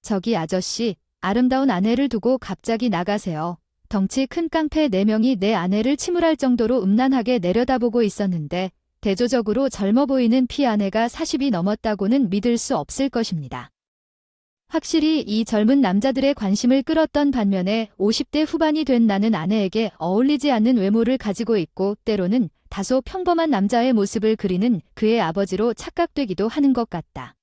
저기 아저씨, 아름다운 아내를 두고 갑자기 나가세요. 덩치 큰 깡패 4명이 내 아내를 침울할 정도로 음란하게 내려다보고 있었는데 대조적으로 젊어 보이는 피아내가 40이 넘었다고는 믿을 수 없을 것입니다. 확실히 이 젊은 남자들의 관심을 끌었던 반면에 50대 후반이 된 나는 아내에게 어울리지 않는 외모를 가지고 있고 때로는 다소 평범한 남자의 모습을 그리는 그의 아버지로 착각되기도 하는 것 같다.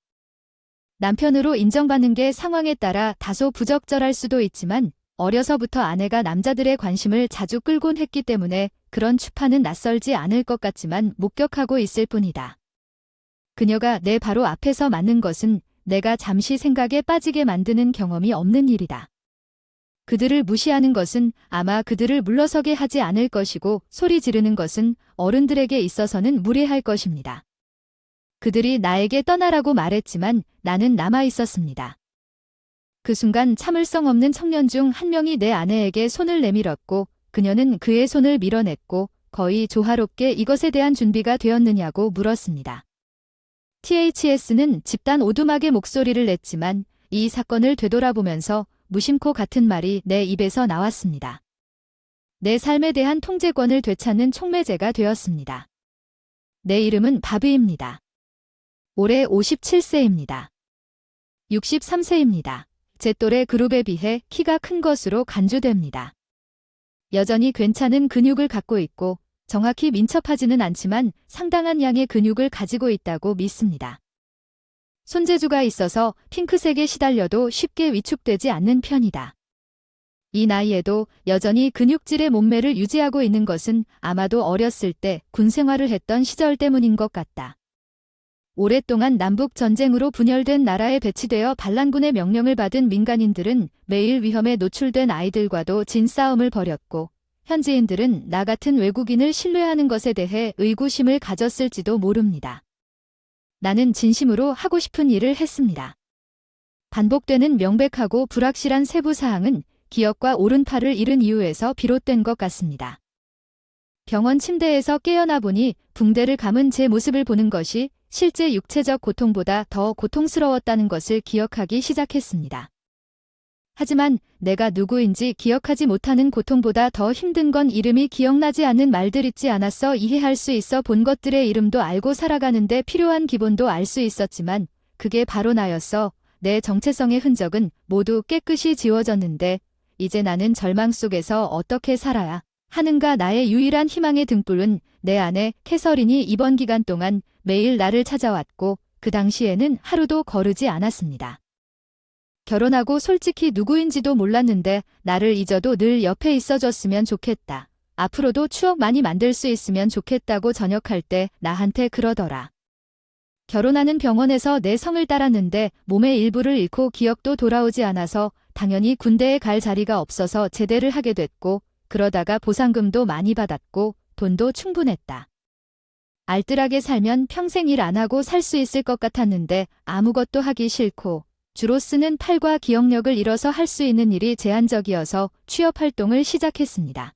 남편으로 인정받는 게 상황에 따라 다소 부적절할 수도 있지만 어려서부터 아내가 남자들의 관심을 자주 끌곤 했기 때문에 그런 추파는 낯설지 않을 것 같지만 목격하고 있을 뿐이다. 그녀가 내 바로 앞에서 맞는 것은 내가 잠시 생각에 빠지게 만드는 경험이 없는 일이다. 그들을 무시하는 것은 아마 그들을 물러서게 하지 않을 것이고 소리 지르는 것은 어른들에게 있어서는 무례할 것입니다. 그들이 나에게 떠나라고 말했지만 나는 남아 있었습니다. 그 순간 참을성 없는 청년 중 한 명이 내 아내에게 손을 내밀었고 그녀는 그의 손을 밀어냈고 거의 조화롭게 이것에 대한 준비가 되었느냐고 물었습니다. THS는 집단 오두막의 목소리를 냈지만 이 사건을 되돌아보면서 무심코 같은 말이 내 입에서 나왔습니다. 내 삶에 대한 통제권을 되찾는 촉매제가 되었습니다. 내 이름은 바비입니다. 올해 57세입니다. 63세입니다. 제 또래 그룹에 비해 키가 큰 것으로 간주됩니다. 여전히 괜찮은 근육을 갖고 있고 정확히 민첩하지는 않지만 상당한 양의 근육을 가지고 있다고 믿습니다. 손재주가 있어서 핑크색에 시달려도 쉽게 위축되지 않는 편이다. 이 나이에도 여전히 근육질의 몸매를 유지하고 있는 것은 아마도 어렸을 때 군 생활을 했던 시절 때문인 것 같다. 오랫동안 남북 전쟁으로 분열된 나라에 배치되어 반란군의 명령을 받은 민간인들은 매일 위험에 노출된 아이들과도 진싸움을 벌였고 현지인들은 나 같은 외국인을 신뢰하는 것에 대해 의구심을 가졌을지도 모릅니다. 나는 진심으로 하고 싶은 일을 했습니다. 반복되는 명백하고 불확실한 세부 사항은 기억과 오른팔을 잃은 이유에서 비롯된 것 같습니다. 병원 침대에서 깨어나 보니 붕대를 감은 제 모습을 보는 것이 실제 육체적 고통보다 더 고통스러웠다는 것을 기억하기 시작했습니다. 하지만 내가 누구인지 기억하지 못하는 고통보다 더 힘든 건 이름이 기억나지 않는 말들 있지 않았어. 이해할 수 있어 본 것들의 이름도 알고 살아가는데 필요한 기본도 알 수 있었지만 그게 바로 나였어. 내 정체성의 흔적은 모두 깨끗이 지워졌는데 이제 나는 절망 속에서 어떻게 살아야 하는가. 나의 유일한 희망의 등불은 내 아내 캐서린이 이번 기간 동안 매일 나를 찾아왔고 그 당시에는 하루도 거르지 않았습니다. 결혼하고 솔직히 누구인지도 몰랐는데 나를 잊어도 늘 옆에 있어줬으면 좋겠다. 앞으로도 추억 많이 만들 수 있으면 좋겠다고 전역할 때 나한테 그러더라. 결혼하는 병원에서 내 성을 따랐는데 몸의 일부를 잃고 기억도 돌아오지 않아서 당연히 군대에 갈 자리가 없어서 제대를 하게 됐고 그러다가 보상금도 많이 받았고 돈도 충분했다. 알뜰하게 살면 평생 일 안 하고 살 수 있을 것 같았는데 아무것도 하기 싫고 주로 쓰는 팔과 기억력을 잃어서 할 수 있는 일이 제한적이어서 취업 활동을 시작했습니다.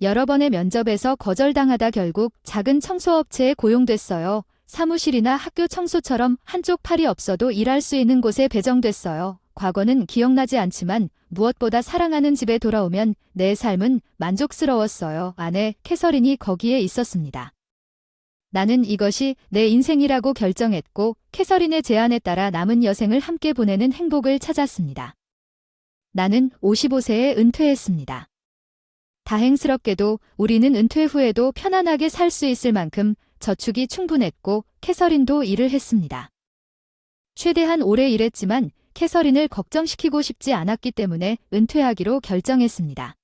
여러 번의 면접에서 거절당하다 결국 작은 청소업체에 고용됐어요. 사무실이나 학교 청소처럼 한쪽 팔이 없어도 일할 수 있는 곳에 배정됐어요. 과거는 기억나지 않지만 무엇보다 사랑하는 집에 돌아오면 내 삶은 만족스러웠어요. 아내 캐서린이 거기에 있었습니다. 나는 이것이 내 인생이라고 결정했고 캐서린의 제안에 따라 남은 여생을 함께 보내는 행복을 찾았습니다. 나는 55세에 은퇴했습니다. 다행스럽게도 우리는 은퇴 후에도 편안하게 살 수 있을 만큼 저축이 충분했고 캐서린도 일을 했습니다. 최대한 오래 일했지만 캐서린을 걱정시키고 싶지 않았기 때문에 은퇴하기로 결정했습니다.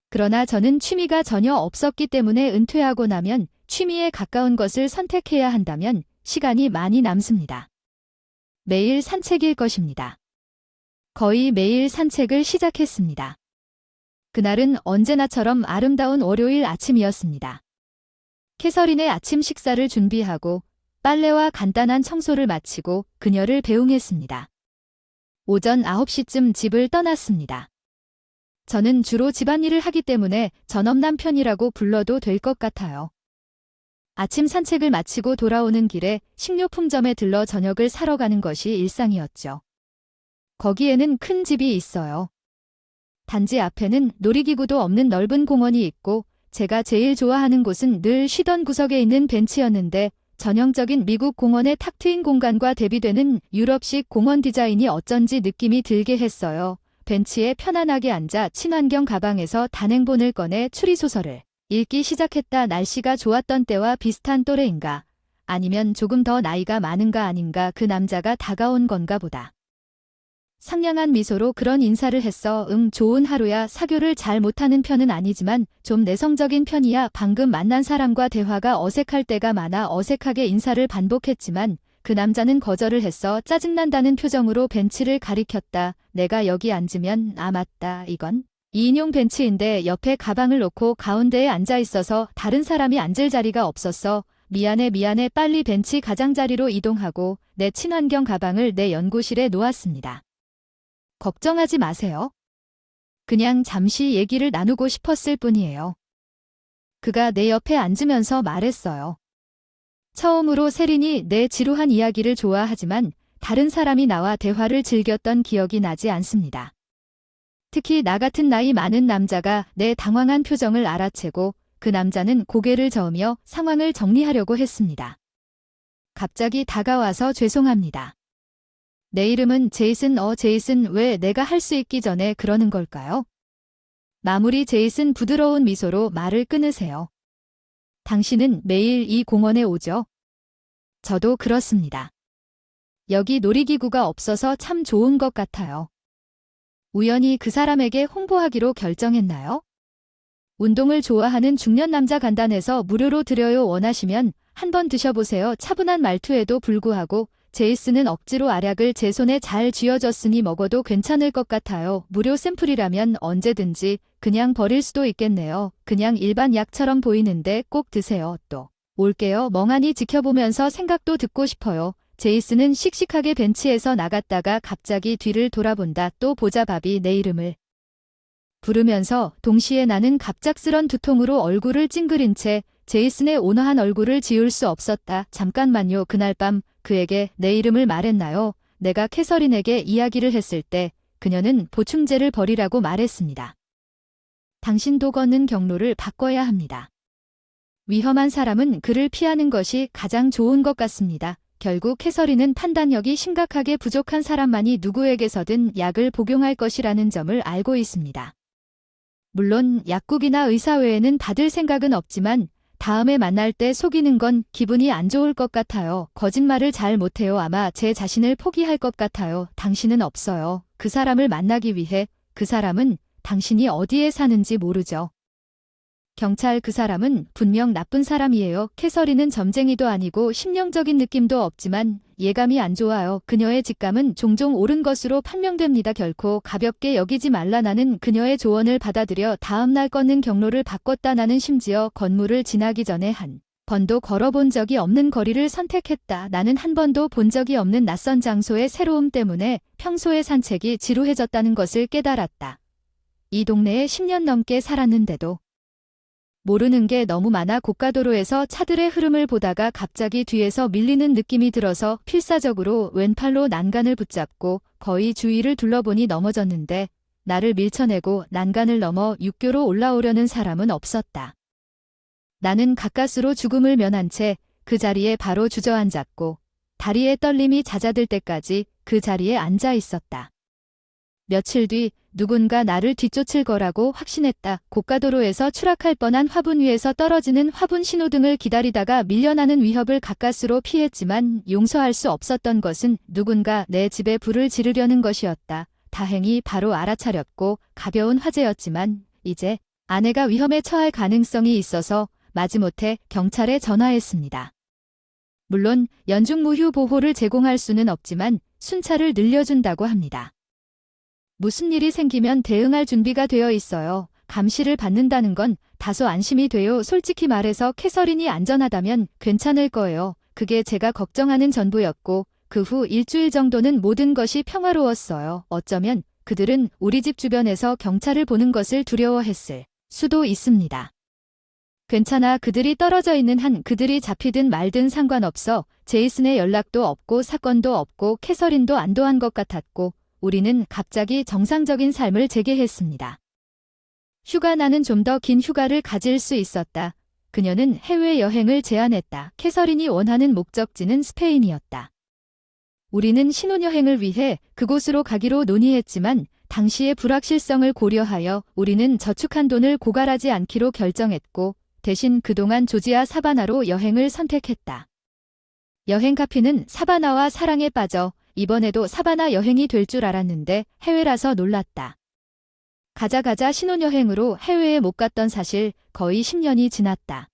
그러나 저는 취미가 전혀 없었기 때문에 은퇴하고 나면 취미에 가까운 것을 선택해야 한다면 시간이 많이 남습니다. 매일 산책일 것입니다. 거의 매일 산책을 시작했습니다. 그날은 언제나처럼 아름다운 월요일 아침이었습니다. 캐서린의 아침 식사를 준비하고 빨래와 간단한 청소를 마치고 그녀를 배웅했습니다. 오전 9시쯤 집을 떠났습니다. 저는 주로 집안일을 하기 때문에 전업남편이라고 불러도 될 것 같아요. 아침 산책을 마치고 돌아오는 길에 식료품점에 들러 저녁을 사러 가는 것이 일상이었죠. 거기에는 큰 집이 있어요. 단지 앞에는 놀이기구도 없는 넓은 공원이 있고 제가 제일 좋아하는 곳은 늘 쉬던 구석에 있는 벤치였는데 전형적인 미국 공원의 탁 트인 공간과 대비되는 유럽식 공원 디자인이 어쩐지 느낌이 들게 했어요. 벤치에 편안하게 앉아 친환경 가방에서 단행본을 꺼내 추리소설을 읽기 시작했다. 날씨가 좋았던 때와 비슷한 또래인가? 아니면 조금 더 나이가 많은가 아닌가? 그 남자가 다가온 건가 보다. 상냥한 미소로 그런 인사를 했어. 좋은 하루야. 사교를 잘 못하는 편은 아니지만 좀 내성적인 편이야. 방금 만난 사람과 대화가 어색할 때가 많아 어색하게 인사를 반복했지만 그 남자는 거절을 했어. 짜증난다는 표정으로 벤치를 가리켰다. 내가 여기 앉으면 맞다. 이건 2인용 벤치인데 옆에 가방을 놓고 가운데에 앉아 있어서 다른 사람이 앉을 자리가 없었어. 미안해. 빨리 벤치 가장자리로 이동하고 내 친환경 가방을 내 연구실에 놓았습니다. 걱정하지 마세요. 그냥 잠시 얘기를 나누고 싶었을 뿐이에요. 그가 내 옆에 앉으면서 말했어요. 처음으로 세린이 내 지루한 이야기를 좋아하지만 다른 사람이 나와 대화를 즐겼던 기억이 나지 않습니다. 특히 나 같은 나이 많은 남자가 내 당황한 표정을 알아채고 그 남자는 고개를 저으며 상황을 정리하려고 했습니다. 갑자기 다가와서 죄송합니다. 내 이름은 제이슨. 제이슨, 왜 내가 할 수 있기 전에 그러는 걸까요? 마무리. 제이슨 부드러운 미소로 말을 끊으세요. 당신은 매일 이 공원에 오죠? 저도 그렇습니다. 여기 놀이기구가 없어서 참 좋은 것 같아요. 우연히 그 사람에게 홍보하기로 결정했나요? 운동을 좋아하는 중년 남자. 간단해서 무료로 드려요. 원하시면 한번 드셔보세요. 차분한 말투에도 불구하고 제이슨은 억지로 알약을 제 손에 잘 쥐어줬으니 먹어도 괜찮을 것 같아요. 무료 샘플이라면 언제든지 그냥 버릴 수도 있겠네요. 그냥 일반 약처럼 보이는데 꼭 드세요. 또 올게요. 멍하니 지켜보면서 생각도 듣고 싶어요. 제이슨은 씩씩하게 벤치에서 나갔다가 갑자기 뒤를 돌아본다. 또 보자. 바비, 내 이름을 부르면서 동시에 나는 갑작스런 두통으로 얼굴을 찡그린 채 제이슨의 온화한 얼굴을 지울 수 없었다. 잠깐만요. 그날 밤 그에게 내 이름을 말했나요? 내가 캐서린에게 이야기를 했을 때 그녀는 보충제를 버리라고 말했습니다. 당신도 걷는 경로를 바꿔야 합니다. 위험한 사람은 그를 피하는 것이 가장 좋은 것 같습니다. 결국 캐서린은 판단력이 심각하게 부족한 사람만이 누구에게서든 약을 복용할 것이라는 점을 알고 있습니다. 물론 약국이나 의사 외에는 받을 생각은 없지만 다음에 만날 때 속이는 건 기분이 안 좋을 것 같아요. 거짓말을 잘 못해요. 아마 제 자신을 포기할 것 같아요. 당신은 없어요. 그 사람을 만나기 위해. 그 사람은 당신이 어디에 사는지 모르죠. 경찰. 그 사람은 분명 나쁜 사람이에요. 캐서린은 점쟁이도 아니고 심령적인 느낌도 없지만 예감이 안 좋아요. 그녀의 직감은 종종 옳은 것으로 판명됩니다. 결코 가볍게 여기지 말라. 나는 그녀의 조언을 받아들여 다음날 걷는 경로를 바꿨다. 나는 심지어 건물을 지나기 전에 한 번도 걸어본 적이 없는 거리를 선택했다. 나는 한 번도 본 적이 없는 낯선 장소의 새로움 때문에 평소의 산책이 지루해졌다는 것을 깨달았다. 이 동네에 10년 넘게 살았는데도 모르는 게 너무 많아. 고가도로에서 차들의 흐름을 보다가 갑자기 뒤에서 밀리는 느낌이 들어서 필사적으로 왼팔로 난간을 붙잡고 거의 주위를 둘러보니 넘어졌는데 나를 밀쳐내고 난간을 넘어 육교로 올라오려는 사람은 없었다. 나는 가까스로 죽음을 면한 채 그 자리에 바로 주저앉았고 다리의 떨림이 잦아들 때까지 그 자리에 앉아 있었다. 며칠 뒤 누군가 나를 뒤쫓을 거라고 확신했다. 고가도로에서 추락할 뻔한 화분 위에서 떨어지는 화분 신호등을 기다리다가 밀려나는 위협을 가까스로 피했지만 용서할 수 없었던 것은 누군가 내 집에 불을 지르려는 것이었다. 다행히 바로 알아차렸고 가벼운 화재였지만 이제 아내가 위험에 처할 가능성이 있어서 마지못해 경찰에 전화했습니다. 물론 연중무휴 보호를 제공할 수는 없지만 순찰을 늘려준다고 합니다. 무슨 일이 생기면 대응할 준비가 되어 있어요. 감시를 받는다는 건 다소 안심이 돼요. 솔직히 말해서 캐서린이 안전하다면 괜찮을 거예요. 그게 제가 걱정하는 전부였고 그 후 일주일 정도는 모든 것이 평화로웠어요. 어쩌면 그들은 우리 집 주변에서 경찰을 보는 것을 두려워했을 수도 있습니다. 괜찮아. 그들이 떨어져 있는 한 그들이 잡히든 말든 상관없어. 제이슨의 연락도 없고 사건도 없고 캐서린도 안도한 것 같았고 우리는 갑자기 정상적인 삶을 재개했습니다. 휴가 나는 좀 더 긴 휴가를 가질 수 있었다. 그녀는 해외여행을 제안했다. 캐서린이 원하는 목적지는 스페인이었다. 우리는 신혼여행을 위해 그곳으로 가기로 논의했지만 당시의 불확실성을 고려하여 우리는 저축한 돈을 고갈하지 않기로 결정했고 대신 그동안 조지아 사바나로 여행을 선택했다. 여행 카피는 사바나와 사랑에 빠져 이번에도 사바나 여행이 될 줄 알았는데 해외라서 놀랐다. 가자 신혼여행으로 해외에 못 갔던 사실 거의 10년이 지났다.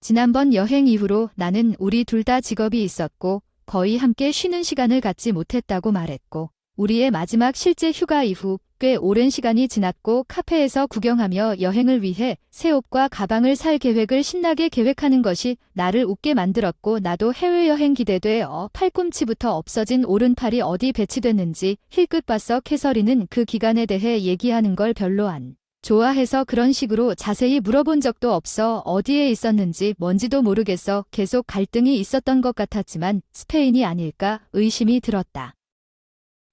지난번 여행 이후로 나는 우리 둘 다 직업이 있었고 거의 함께 쉬는 시간을 갖지 못했다고 말했고 우리의 마지막 실제 휴가 이후 꽤 오랜 시간이 지났고 카페에서 구경하며 여행을 위해 새 옷과 가방을 살 계획을 신나게 계획하는 것이 나를 웃게 만들었고 나도 해외여행 기대돼 팔꿈치부터 없어진 오른팔이 어디 배치됐는지 힐끗 봤어. 캐서린은 그 기간에 대해 얘기하는 걸 별로 안 좋아해서 그런 식으로 자세히 물어본 적도 없어. 어디에 있었는지 뭔지도 모르겠어. 계속 갈등이 있었던 것 같았지만 스페인이 아닐까 의심이 들었다.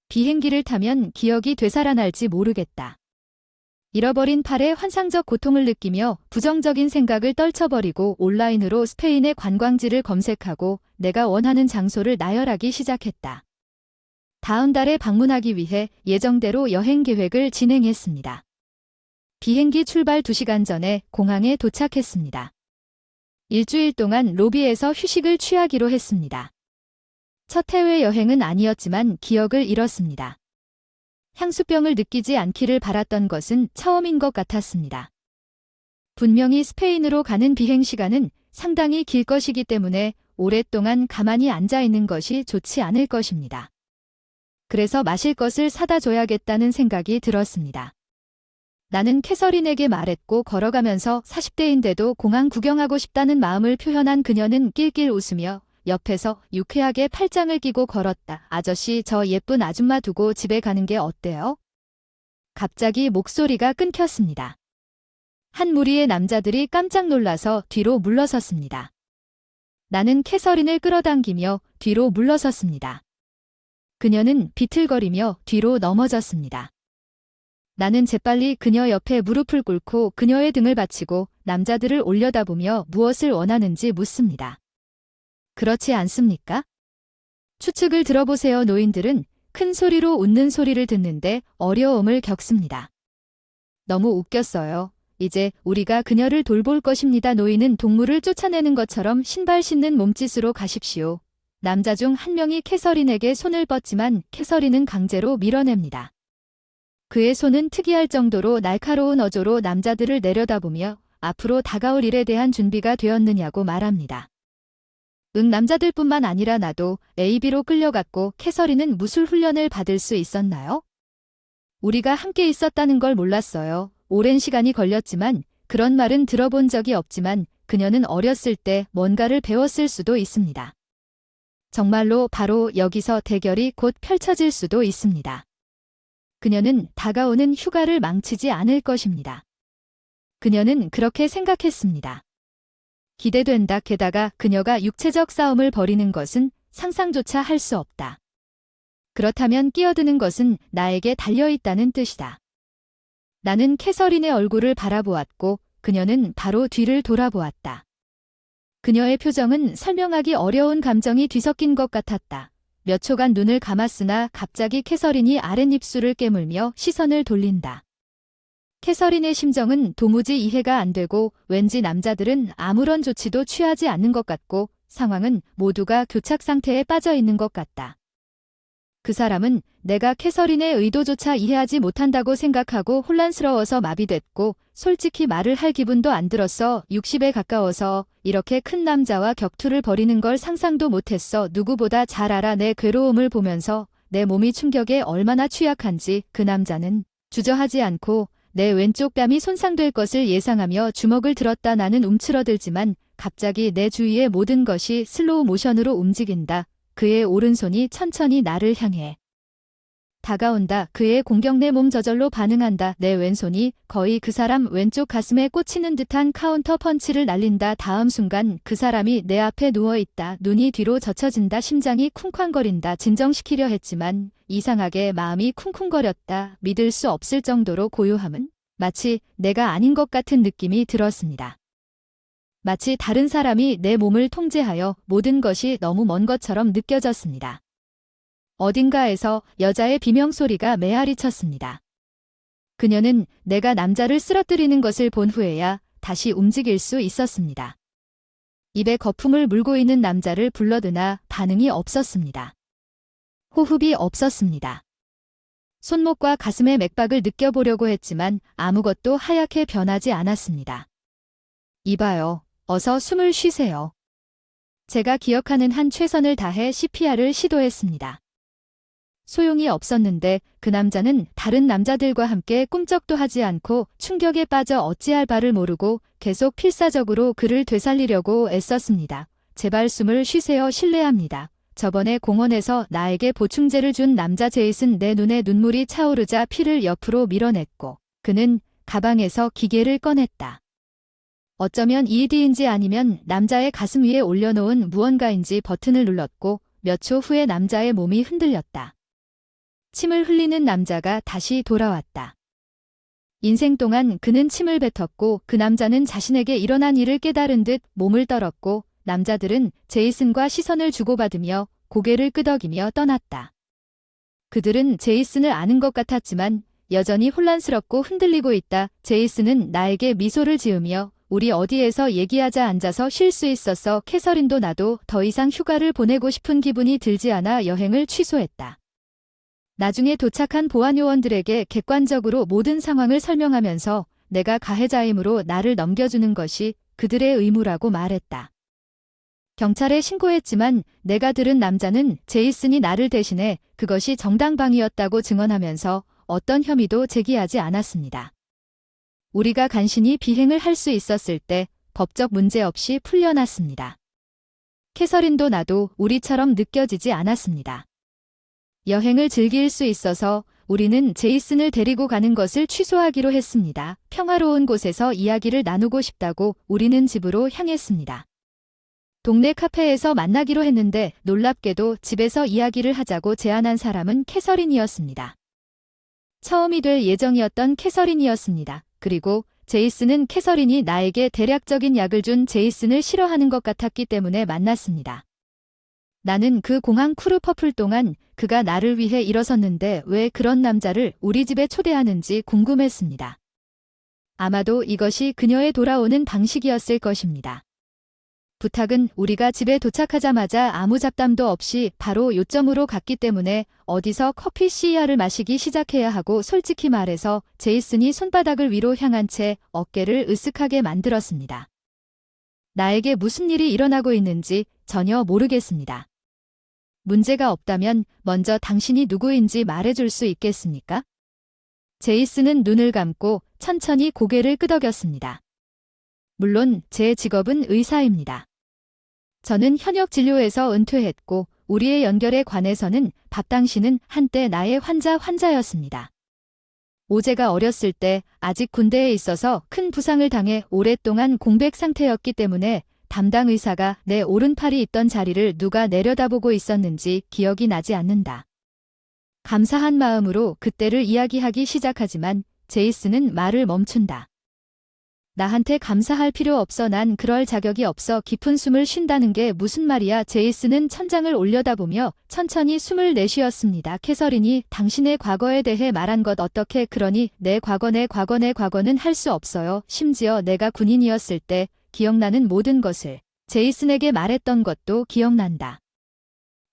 비행기를 타면 기억이 되살아날지 모르겠다. 잃어버린 팔에 환상적 고통을 느끼며 부정적인 생각을 떨쳐버리고 온라인으로 스페인의 관광지를 검색하고 내가 원하는 장소를 나열하기 시작했다. 다음 달에 방문하기 위해 예정대로 여행 계획을 진행했습니다. 비행기 출발 2시간 전에 공항에 도착했습니다. 일주일 동안 로비에서 휴식을 취하기로 했습니다. 첫 해외여행은 아니었지만 기억을 잃었습니다. 향수병을 느끼지 않기를 바랐던 것은 처음인 것 같았습니다. 분명히 스페인으로 가는 비행시간은 상당히 길 것이기 때문에 오랫동안 가만히 앉아 있는 것이 좋지 않을 것입니다. 그래서 마실 것을 사다 줘야겠다는 생각이 들었습니다. 나는 캐서린에게 말했고 걸어가면서 40대인데도 공항 구경하고 싶다는 마음을 표현한 그녀는 낄낄 웃으며 옆에서 유쾌하게 팔짱을 끼고 걸었다. 아저씨, 저 예쁜 아줌마 두고 집에 가는 게 어때요? 갑자기 목소리가 끊겼습니다. 한 무리의 남자들이 깜짝 놀라서 뒤로 물러섰습니다. 나는 캐서린을 끌어당기며 뒤로 물러섰습니다. 그녀는 비틀거리며 뒤로 넘어졌습니다. 나는 재빨리 그녀 옆에 무릎을 꿇고 그녀의 등을 받치고 남자들을 올려다보며 무엇을 원하는지 묻습니다. 그렇지 않습니까? 추측을 들어보세요. 노인들은 큰 소리로 웃는 소리를 듣는데 어려움을 겪습니다. 너무 웃겼어요. 이제 우리가 그녀를 돌볼 것입니다. 노인은 동물을 쫓아내는 것처럼 신발 신는 몸짓으로 가십시오. 남자 중 한 명이 캐서린에게 손을 뻗지만 캐서린은 강제로 밀어냅니다. 그의 손은 특이할 정도로 날카로운 어조로 남자들을 내려다보며 앞으로 다가올 일에 대한 준비가 되었느냐고 말합니다. 남자들뿐만 아니라 나도 AB로 끌려갔고 캐서린은 무술 훈련을 받을 수 있었나요? 우리가 함께 있었다는 걸 몰랐어요. 오랜 시간이 걸렸지만 그런 말은 들어본 적이 없지만 그녀는 어렸을 때 뭔가를 배웠을 수도 있습니다. 정말로 바로 여기서 대결이 곧 펼쳐질 수도 있습니다. 그녀는 다가오는 휴가를 망치지 않을 것입니다. 그녀는 그렇게 생각했습니다. 기대된다. 게다가 그녀가 육체적 싸움을 벌이는 것은 상상조차 할 수 없다. 그렇다면 끼어드는 것은 나에게 달려있다는 뜻이다. 나는 캐서린의 얼굴을 바라보았고 그녀는 바로 뒤를 돌아보았다. 그녀의 표정은 설명하기 어려운 감정이 뒤섞인 것 같았다. 몇 초간 눈을 감았으나 갑자기 캐서린이 아랫입술을 깨물며 시선을 돌린다. 캐서린의 심정은 도무지 이해가 안 되고 왠지 남자들은 아무런 조치도 취하지 않는 것 같고 상황은 모두가 교착 상태에 빠져 있는 것 같다. 그 사람은 내가 캐서린의 의도조차 이해하지 못한다고 생각하고 혼란스러워서 마비됐고 솔직히 말을 할 기분도 안 들었어. 60에 가까워서 이렇게 큰 남자와 격투를 벌이는 걸 상상도 못했어. 누구보다 잘 알아. 내 괴로움을 보면서 내 몸이 충격에 얼마나 취약한지. 그 남자는 주저하지 않고 내 왼쪽 뺨이 손상될 것을 예상하며 주먹을 들었다. 나는 움츠러들지만 갑자기 내 주위의 모든 것이 슬로우 모션으로 움직인다. 그의 오른손이 천천히 나를 향해 다가온다. 그의 공격 내 몸 저절로 반응한다. 내 왼손이 거의 그 사람 왼쪽 가슴에 꽂히는 듯한 카운터 펀치를 날린다. 다음 순간 그 사람이 내 앞에 누워있다. 눈이 뒤로 젖혀진다. 심장이 쿵쾅거린다. 진정시키려 했지만 이상하게 마음이 쿵쿵거렸다. 믿을 수 없을 정도로 고요함은 마치 내가 아닌 것 같은 느낌이 들었습니다. 마치 다른 사람이 내 몸을 통제하여 모든 것이 너무 먼 것처럼 느껴졌습니다. 어딘가에서 여자의 비명소리가 메아리쳤습니다. 그녀는 내가 남자를 쓰러뜨리는 것을 본 후에야 다시 움직일 수 있었습니다. 입에 거품을 물고 있는 남자를 불러드나 반응이 없었습니다. 호흡이 없었습니다. 손목과 가슴의 맥박을 느껴보려고 했지만 아무것도 하얗게 변하지 않았습니다. 이봐요. 어서 숨을 쉬세요. 제가 기억하는 한 최선을 다해 CPR을 시도했습니다. 소용이 없었는데 그 남자는 다른 남자들과 함께 꿈쩍도 하지 않고 충격에 빠져 어찌할 바를 모르고 계속 필사적으로 그를 되살리려고 애썼습니다. 제발 숨을 쉬세요. 실례합니다. 저번에 공원에서 나에게 보충제를 준 남자 제이슨. 내 눈에 눈물이 차오르자 피를 옆으로 밀어냈고 그는 가방에서 기계를 꺼냈다. 어쩌면 ED인지 아니면 남자의 가슴 위에 올려놓은 무언가인지 버튼을 눌렀고 몇 초 후에 남자의 몸이 흔들렸다. 침을 흘리는 남자가 다시 돌아왔다. 인생 동안 그는 침을 뱉었고 그 남자는 자신에게 일어난 일을 깨달은 듯 몸을 떨었고 남자들은 제이슨과 시선을 주고받으며 고개를 끄덕이며 떠났다. 그들은 제이슨을 아는 것 같았지만 여전히 혼란스럽고 흔들리고 있다. 제이슨은 나에게 미소를 지으며 우리 어디에서 얘기하자. 앉아서 쉴 수 있어서 캐서린도 나도 더 이상 휴가를 보내고 싶은 기분이 들지 않아 여행을 취소했다. 나중에 도착한 보안요원들에게 객관적으로 모든 상황을 설명하면서 내가 가해자이므로 나를 넘겨주는 것이 그들의 의무라고 말했다. 경찰에 신고했지만 내가 들은 남자는 제이슨이 나를 대신해 그것이 정당방위였다고 증언하면서 어떤 혐의도 제기하지 않았습니다. 우리가 간신히 비행을 할 수 있었을 때 법적 문제 없이 풀려났습니다. 캐서린도 나도 우리처럼 느껴지지 않았습니다. 여행을 즐길 수 있어서 우리는 제이슨을 데리고 가는 것을 취소하기로 했습니다. 평화로운 곳에서 이야기를 나누고 싶다고 우리는 집으로 향했습니다. 동네 카페에서 만나기로 했는데 놀랍게도 집에서 이야기를 하자고 제안한 사람은 캐서린이었습니다. 처음이 될 예정이었던 캐서린이었습니다. 그리고 제이슨은 캐서린이 나에게 대략적인 약을 준 제이슨을 싫어하는 것 같았기 때문에 만났습니다. 나는 그 공항 크루 퍼플 동안 그가 나를 위해 일어섰는데 왜 그런 남자를 우리 집에 초대하는지 궁금했습니다. 아마도 이것이 그녀의 돌아오는 방식이었을 것입니다. 부탁은 우리가 집에 도착하자마자 아무 잡담도 없이 바로 요점으로 갔기 때문에 어디서 커피 CER을 마시기 시작해야 하고 솔직히 말해서 제이슨이 손바닥을 위로 향한 채 어깨를 으쓱하게 만들었습니다. 나에게 무슨 일이 일어나고 있는지 전혀 모르겠습니다. 문제가 없다면 먼저 당신이 누구인지 말해줄 수 있겠습니까? 제이슨은 눈을 감고 천천히 고개를 끄덕였습니다. 물론 제 직업은 의사입니다. 저는 현역 진료에서 은퇴했고 우리의 연결에 관해서는 박 당신은 한때 나의 환자였습니다. 오제가 어렸을 때 아직 군대에 있어서 큰 부상을 당해 오랫동안 공백 상태였기 때문에 담당 의사가 내 오른팔이 있던 자리를 누가 내려다보고 있었는지 기억이 나지 않는다. 감사한 마음으로 그때를 이야기하기 시작하지만 제이슨은 말을 멈춘다. 나한테 감사할 필요 없어. 난 그럴 자격이 없어. 깊은 숨을 쉰다는 게 무슨 말이야. 제이슨은 천장을 올려다보며 천천히 숨을 내쉬었습니다. 캐서린이 당신의 과거에 대해 말한 것 어떻게 그러니 내 과거는 할 수 없어요. 심지어 내가 군인이었을 때 기억나는 모든 것을 제이슨에게 말했던 것도 기억난다.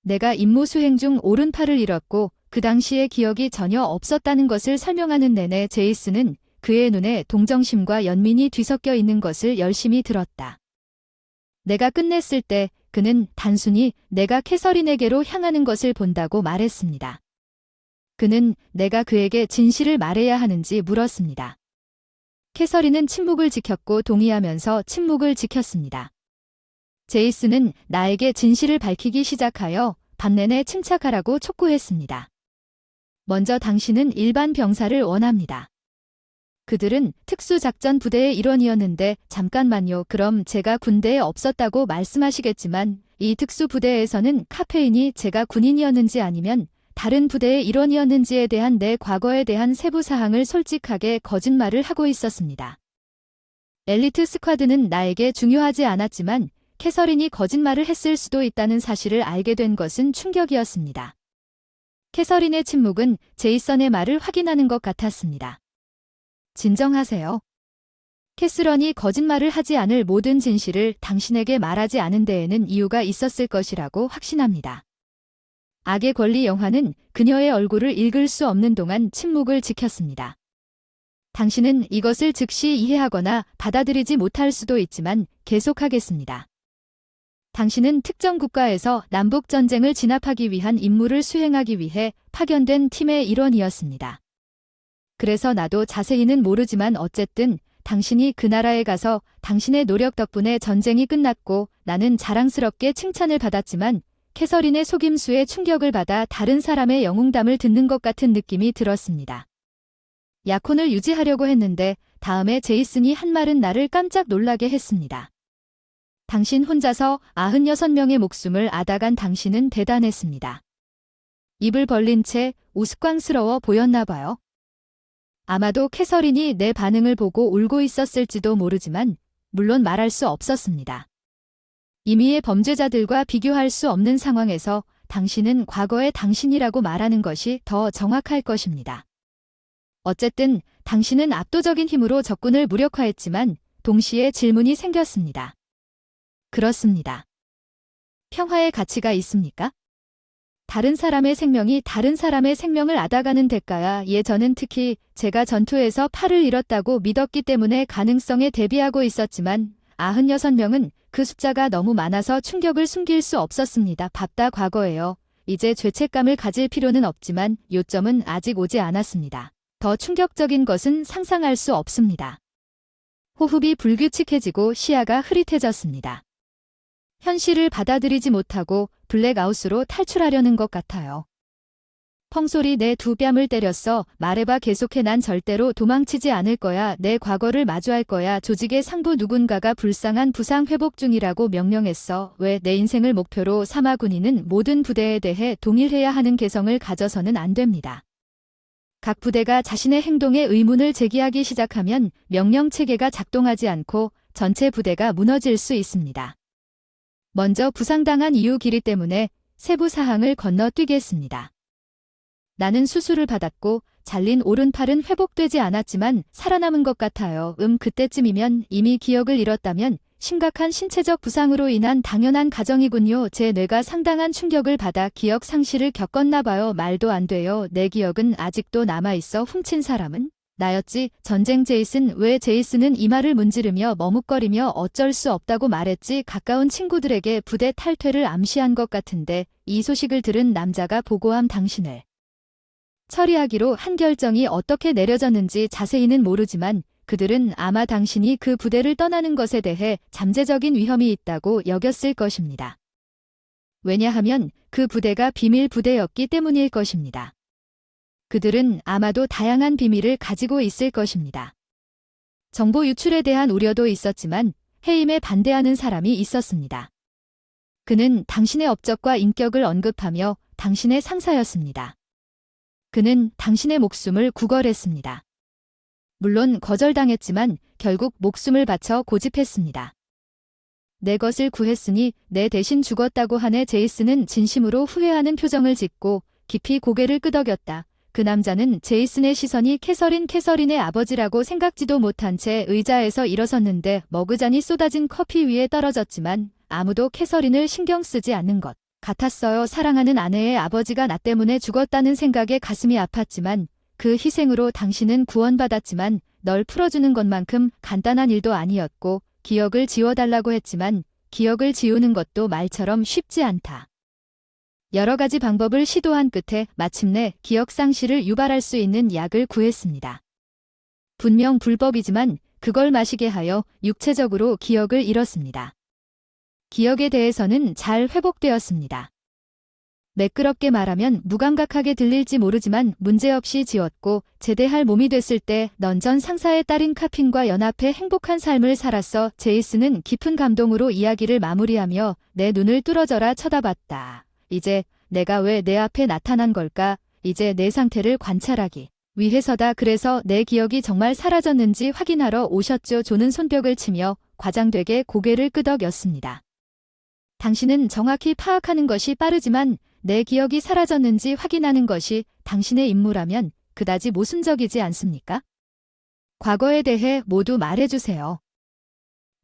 내가 임무 수행 중 오른팔을 잃었고 그 당시의 기억이 전혀 없었다는 것을 설명하는 내내 제이슨은 그의 눈에 동정심과 연민이 뒤섞여 있는 것을 열심히 들었다. 내가 끝냈을 때 그는 단순히 내가 캐서린에게로 향하는 것을 본다고 말했습니다. 그는 내가 그에게 진실을 말해야 하는지 물었습니다. 캐서린은 침묵을 지켰고 동의하면서 침묵을 지켰습니다. 제이슨은 나에게 진실을 밝히기 시작하여 밤 내내 침착하라고 촉구했습니다. 먼저 당신은 일반 병사를 원합니다. 그들은 특수작전 부대의 일원이었는데 잠깐만요. 그럼 제가 군대에 없었다고 말씀하시겠지만 이 특수부대에서는 카페인이 제가 군인이었는지 아니면 다른 부대의 일원이었는지에 대한 내 과거에 대한 세부 사항을 솔직하게 거짓말을 하고 있었습니다. 엘리트 스쿼드는 나에게 중요하지 않았지만 캐서린이 거짓말을 했을 수도 있다는 사실을 알게 된 것은 충격이었습니다. 캐서린의 침묵은 제이슨의 말을 확인하는 것 같았습니다. 진정하세요. 캐스런이 거짓말을 하지 않을 모든 진실을 당신에게 말하지 않은 데에는 이유가 있었을 것이라고 확신합니다. 악의 권리 영화는 그녀의 얼굴을 읽을 수 없는 동안 침묵을 지켰습니다. 당신은 이것을 즉시 이해하거나 받아들이지 못할 수도 있지만 계속하겠습니다. 당신은 특정 국가에서 남북전쟁을 진압하기 위한 임무를 수행하기 위해 파견된 팀의 일원이었습니다. 그래서 나도 자세히는 모르지만 어쨌든 당신이 그 나라에 가서 당신의 노력 덕분에 전쟁이 끝났고 나는 자랑스럽게 칭찬을 받았지만 캐서린의 속임수에 충격을 받아 다른 사람의 영웅담을 듣는 것 같은 느낌이 들었습니다. 약혼을 유지하려고 했는데 다음에 제이슨이 한 말은 나를 깜짝 놀라게 했습니다. 당신 혼자서 96명의 목숨을 앗아간 당신은 대단했습니다. 입을 벌린 채 우스꽝스러워 보였나 봐요. 아마도 캐서린이 내 반응을 보고 울고 있었을지도 모르지만 물론 말할 수 없었습니다. 임의의 범죄자들과 비교할 수 없는 상황에서 당신은 과거의 당신이라고 말하는 것이 더 정확할 것입니다. 어쨌든 당신은 압도적인 힘으로 적군을 무력화했지만 동시에 질문이 생겼습니다. 그렇습니다. 평화의 가치가 있습니까? 다른 사람의 생명이 다른 사람의 생명을 앗아가는 대가야. 저는 특히 제가 전투에서 팔을 잃었다고 믿었기 때문에 가능성에 대비하고 있었지만 96명은 그 숫자가 너무 많아서 충격을 숨길 수 없었습니다. 밥다 과거예요. 이제 죄책감을 가질 필요는 없지만 요점은 아직 오지 않았습니다. 더 충격적인 것은 상상할 수 없습니다. 호흡이 불규칙해지고 시야가 흐릿해졌습니다. 현실을 받아들이지 못하고 블랙아웃으로 탈출하려는 것 같아요. 펑소리 내 두 뺨을 때렸어. 말해봐. 계속해. 난 절대로 도망치지 않을 거야. 내 과거를 마주할 거야. 조직의 상부 누군가가 불쌍한 부상 회복 중이라고 명령했어. 왜 내 인생을 목표로 삼아 군인은 모든 부대에 대해 동일해야 하는 개성을 가져서는 안 됩니다. 각 부대가 자신의 행동에 의문을 제기하기 시작하면 명령 체계가 작동하지 않고 전체 부대가 무너질 수 있습니다. 먼저 부상당한 이유 길이 때문에 세부 사항을 건너뛰겠습니다. 나는 수술을 받았고 잘린 오른팔은 회복되지 않았지만 살아남은 것 같아요. 그때쯤이면 이미 기억을 잃었다면 심각한 신체적 부상으로 인한 당연한 과정이군요. 제 뇌가 상당한 충격을 받아 기억 상실을 겪었나 봐요. 말도 안 돼요. 내 기억은 아직도 남아있어. 훔친 사람은 나였지. 전쟁 제이슨. 왜 제이슨은 이 말을 문지르며 머뭇거리며 어쩔 수 없다고 말했지. 가까운 친구들에게 부대 탈퇴를 암시한 것 같은데 이 소식을 들은 남자가 보고함. 당신을 처리하기로 한 결정이 어떻게 내려졌는지 자세히는 모르지만 그들은 아마 당신이 그 부대를 떠나는 것에 대해 잠재적인 위험이 있다고 여겼을 것입니다. 왜냐하면 그 부대가 비밀 부대였기 때문일 것입니다. 그들은 아마도 다양한 비밀을 가지고 있을 것입니다. 정보 유출에 대한 우려도 있었지만 해임에 반대하는 사람이 있었습니다. 그는 당신의 업적과 인격을 언급하며 당신의 상사였습니다. 그는 당신의 목숨을 구걸했습니다. 물론 거절당했지만 결국 목숨을 바쳐 고집했습니다. 내 것을 구했으니 내 대신 죽었다고 하네. 제이슨은 진심으로 후회하는 표정을 짓고 깊이 고개를 끄덕였다. 그 남자는 제이슨의 시선이 캐서린의 아버지라고 생각지도 못한 채 의자에서 일어섰는데 머그잔이 쏟아진 커피 위에 떨어졌지만 아무도 캐서린을 신경 쓰지 않는 것 같았어요. 사랑하는 아내의 아버지가 나 때문에 죽었다는 생각에 가슴이 아팠지만 그 희생으로 당신은 구원받았지만 널 풀어주는 것만큼 간단한 일도 아니었고 기억을 지워달라고 했지만 기억을 지우는 것도 말처럼 쉽지 않다. 여러 가지 방법을 시도한 끝에 마침내 기억 상실을 유발할 수 있는 약을 구했습니다. 분명 불법이지만 그걸 마시게 하여 육체적으로 기억을 잃었습니다. 기억에 대해서는 잘 회복되었습니다. 매끄럽게 말하면 무감각하게 들릴지 모르지만 문제없이 지웠고 제대할 몸이 됐을 때 넌 전 상사의 딸인 카핀과 연합해 행복한 삶을 살았어. 제이슨은 깊은 감동으로 이야기를 마무리하며 내 눈을 뚫어져라 쳐다봤다. 이제 내가 왜 내 앞에 나타난 걸까? 이제 내 상태를 관찰하기 위해서다. 그래서 내 기억이 정말 사라졌는지 확인하러 오셨죠. 조는 손뼉을 치며 과장되게 고개를 끄덕였습니다. 당신은 정확히 파악하는 것이 빠르지만 내 기억이 사라졌는지 확인하는 것이 당신의 임무라면 그다지 모순적이지 않습니까? 과거에 대해 모두 말해주세요.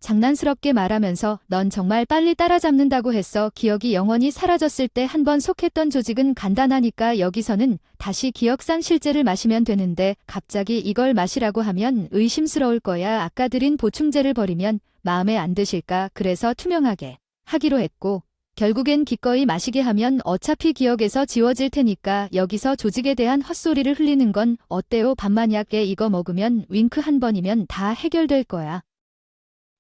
장난스럽게 말하면서 넌 정말 빨리 따라잡는다고 했어. 기억이 영원히 사라졌을 때 한 번 속했던 조직은 간단하니까 여기서는 다시 기억상 실제를 마시면 되는데 갑자기 이걸 마시라고 하면 의심스러울 거야. 아까 드린 보충제를 버리면 마음에 안 드실까? 그래서 투명하게 하기로 했고 결국엔 기꺼이 마시게 하면 어차피 기억에서 지워질 테니까 여기서 조직에 대한 헛소리를 흘리는 건 어때요? 밤마냐께 이거 먹으면 윙크 한 번이면 다 해결될 거야.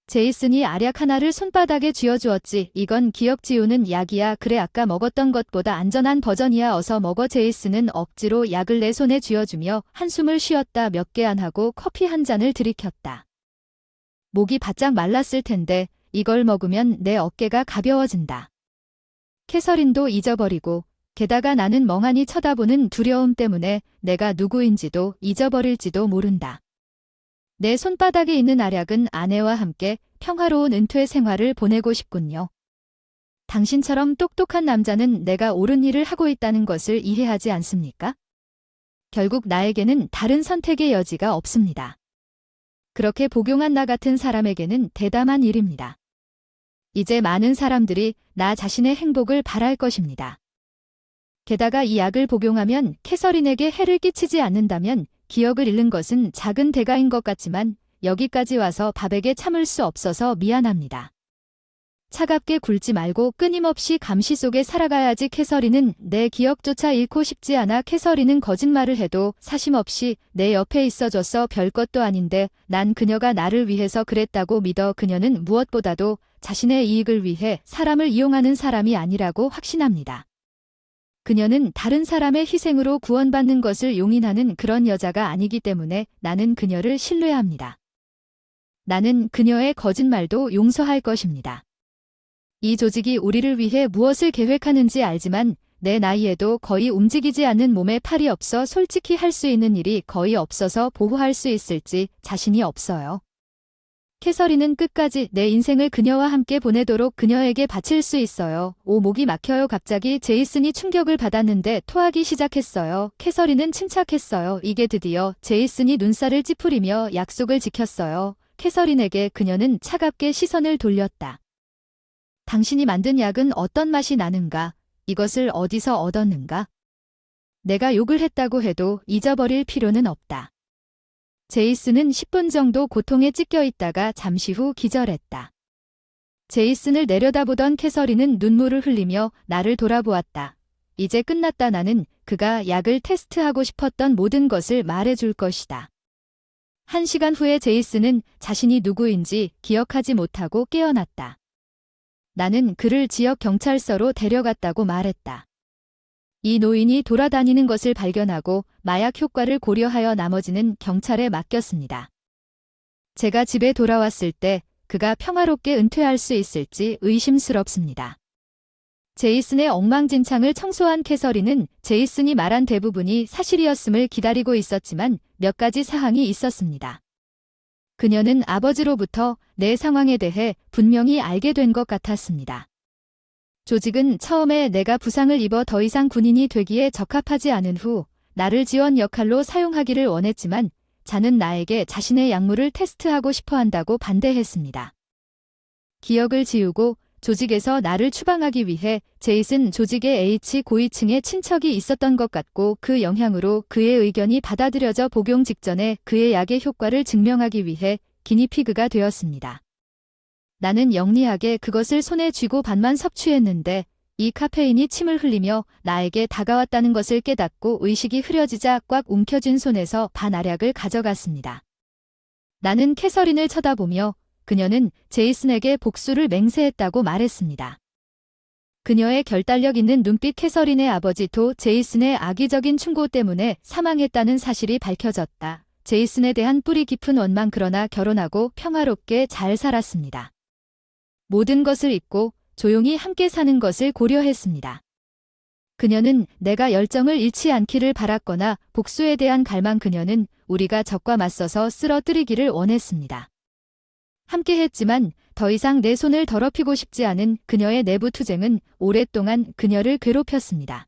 제이슨이 알약 하나를 손바닥에 쥐어주었지. 이건 기억 지우는 약이야. 그래 아까 먹었던 것보다 안전한 버전이야. 어서 먹어. 제이슨은 억지로 약을 내 손에 쥐어주며 한숨을 쉬었다. 몇 개 안 하고 커피 한 잔을 들이켰다. 목이 바짝 말랐을 텐데 이걸 먹으면 내 어깨가 가벼워진다. 캐서린도 잊어버리고 게다가 나는 멍하니 쳐다보는 두려움 때문에 내가 누구인지도 잊어버릴지도 모른다. 내 손바닥에 있는 알약은 아내와 함께 평화로운 은퇴 생활을 보내고 싶군요. 당신처럼 똑똑한 남자는 내가 옳은 일을 하고 있다는 것을 이해하지 않습니까? 결국 나에게는 다른 선택의 여지가 없습니다. 그렇게 복용한 나 같은 사람에게는 대담한 일입니다. 이제 많은 사람들이 나 자신의 행복을 바랄 것입니다. 게다가 이 약을 복용하면 캐서린에게 해를 끼치지 않는다면 기억을 잃는 것은 작은 대가인 것 같지만 여기까지 와서 밥에게 참을 수 없어서 미안합니다. 차갑게 굴지 말고 끊임없이 감시 속에 살아가야지. 캐서린은 내 기억조차 잃고 싶지 않아. 캐서린은 거짓말을 해도 사심없이 내 옆에 있어줬어. 별것도 아닌데 난 그녀가 나를 위해서 그랬다고 믿어. 그녀는 무엇보다도 자신의 이익을 위해 사람을 이용하는 사람이 아니라고 확신합니다. 그녀는 다른 사람의 희생으로 구원받는 것을 용인하는 그런 여자가 아니기 때문에 나는 그녀를 신뢰합니다. 나는 그녀의 거짓말도 용서할 것입니다. 이 조직이 우리를 위해 무엇을 계획하는지 알지만 내 나이에도 거의 움직이지 않는 몸에 팔이 없어 솔직히 할 수 있는 일이 거의 없어서 보호할 수 있을지 자신이 없어요. 캐서린은 끝까지 내 인생을 그녀와 함께 보내도록 그녀에게 바칠 수 있어요. 목이 막혀요. 갑자기 제이슨이 충격을 받았는데 토하기 시작했어요. 캐서린은 침착했어요. 이게 드디어 제이슨이 눈살을 찌푸리며 약속을 지켰어요. 캐서린에게 그녀는 차갑게 시선을 돌렸다. 당신이 만든 약은 어떤 맛이 나는가? 이것을 어디서 얻었는가? 내가 욕을 했다고 해도 잊어버릴 필요는 없다. 제이슨은 10분 정도 고통에 찢겨 있다가 잠시 후 기절했다. 제이슨을 내려다보던 캐서린은 눈물을 흘리며 나를 돌아보았다. 이제 끝났다. 나는 그가 약을 테스트하고 싶었던 모든 것을 말해줄 것이다. 1시간 후에 제이슨은 자신이 누구인지 기억하지 못하고 깨어났다. 나는 그를 지역 경찰서로 데려갔다고 말했다. 이 노인이 돌아다니는 것을 발견하고 마약 효과를 고려하여 나머지는 경찰에 맡겼습니다. 제가 집에 돌아왔을 때 그가 평화롭게 은퇴할 수 있을지 의심스럽습니다. 제이슨의 엉망진창을 청소한 캐서린은 제이슨이 말한 대부분이 사실이었음을 기다리고 있었지만 몇 가지 사항이 있었습니다. 그녀는 아버지로부터 내 상황에 대해 분명히 알게 된 것 같았습니다. 조직은 처음에 내가 부상을 입어 더 이상 군인이 되기에 적합하지 않은 후 나를 지원 역할로 사용하기를 원했지만 자는 나에게 자신의 약물을 테스트하고 싶어 한다고 반대했습니다. 기억을 지우고 조직에서 나를 추방하기 위해 제이슨 조직의 H 고위층의 친척이 있었던 것 같고 그 영향으로 그의 의견이 받아들여져 복용 직전에 그의 약의 효과를 증명하기 위해 기니피그가 되었습니다. 나는 영리하게 그것을 손에 쥐고 반만 섭취했는데 이 카페인이 침을 흘리며 나에게 다가왔다는 것을 깨닫고 의식이 흐려지자 꽉 움켜쥔 손에서 반 알약을 가져갔습니다. 나는 캐서린을 쳐다보며 그녀는 제이슨에게 복수를 맹세했다고 말했습니다. 그녀의 결단력 있는 눈빛 캐서린의 아버지 도 제이슨의 악의적인 충고 때문에 사망했다는 사실이 밝혀졌다. 제이슨에 대한 뿌리 깊은 원망 그러나 결혼하고 평화롭게 잘 살았습니다. 모든 것을 잊고 조용히 함께 사는 것을 고려했습니다. 그녀는 내가 열정을 잃지 않기를 바랐거나 복수에 대한 갈망 그녀는 우리가 적과 맞서서 쓰러뜨리기를 원했습니다. 함께 했지만 더 이상 내 손을 더럽히고 싶지 않은 그녀의 내부 투쟁은 오랫동안 그녀를 괴롭혔습니다.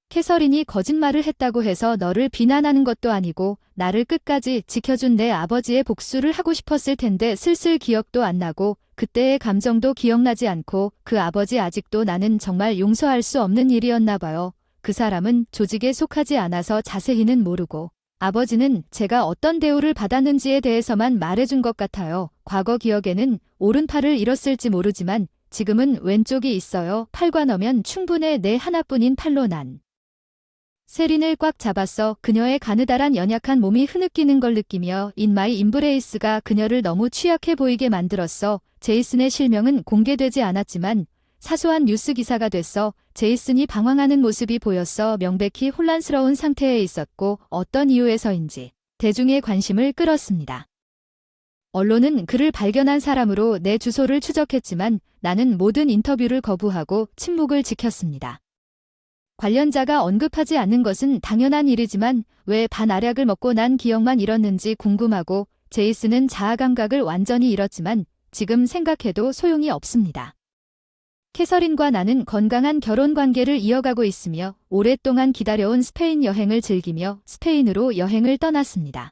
캐서린이 거짓말을 했다고 해서 너를 비난하는 것도 아니고 나를 끝까지 지켜준 내 아버지의 복수를 하고 싶었을 텐데 슬슬 기억도 안 나고 그때의 감정도 기억나지 않고 그 아버지 아직도 나는 정말 용서할 수 없는 일이었나 봐요. 그 사람은 조직에 속하지 않아서 자세히는 모르고 아버지는 제가 어떤 대우를 받았는지에 대해서만 말해준 것 같아요. 과거 기억에는 오른팔을 잃었을지 모르지만 지금은 왼쪽이 있어요. 팔과 너면 충분해. 내 하나뿐인 팔로 난. 세린을 꽉 잡았어. 그녀의 가느다란 연약한 몸이 흐느끼는 걸 느끼며 In My Embrace가 그녀를 너무 취약해 보이게 만들었어. 제이슨의 실명은 공개되지 않았지만 사소한 뉴스 기사가 됐어. 제이슨이 방황하는 모습이 보였어. 명백히 혼란스러운 상태에 있었고 어떤 이유에서인지 대중의 관심을 끌었습니다. 언론은 그를 발견한 사람으로 내 주소를 추적했지만 나는 모든 인터뷰를 거부하고 침묵을 지켰습니다. 관련자가 언급하지 않는 것은 당연한 일이지만 왜 반알약을 먹고 난 기억만 잃었는지 궁금하고 제이슨은 자아감각을 완전히 잃었지만 지금 생각해도 소용이 없습니다. 캐서린과 나는 건강한 결혼 관계를 이어가고 있으며 오랫동안 기다려온 스페인 여행을 즐기며 스페인으로 여행을 떠났습니다.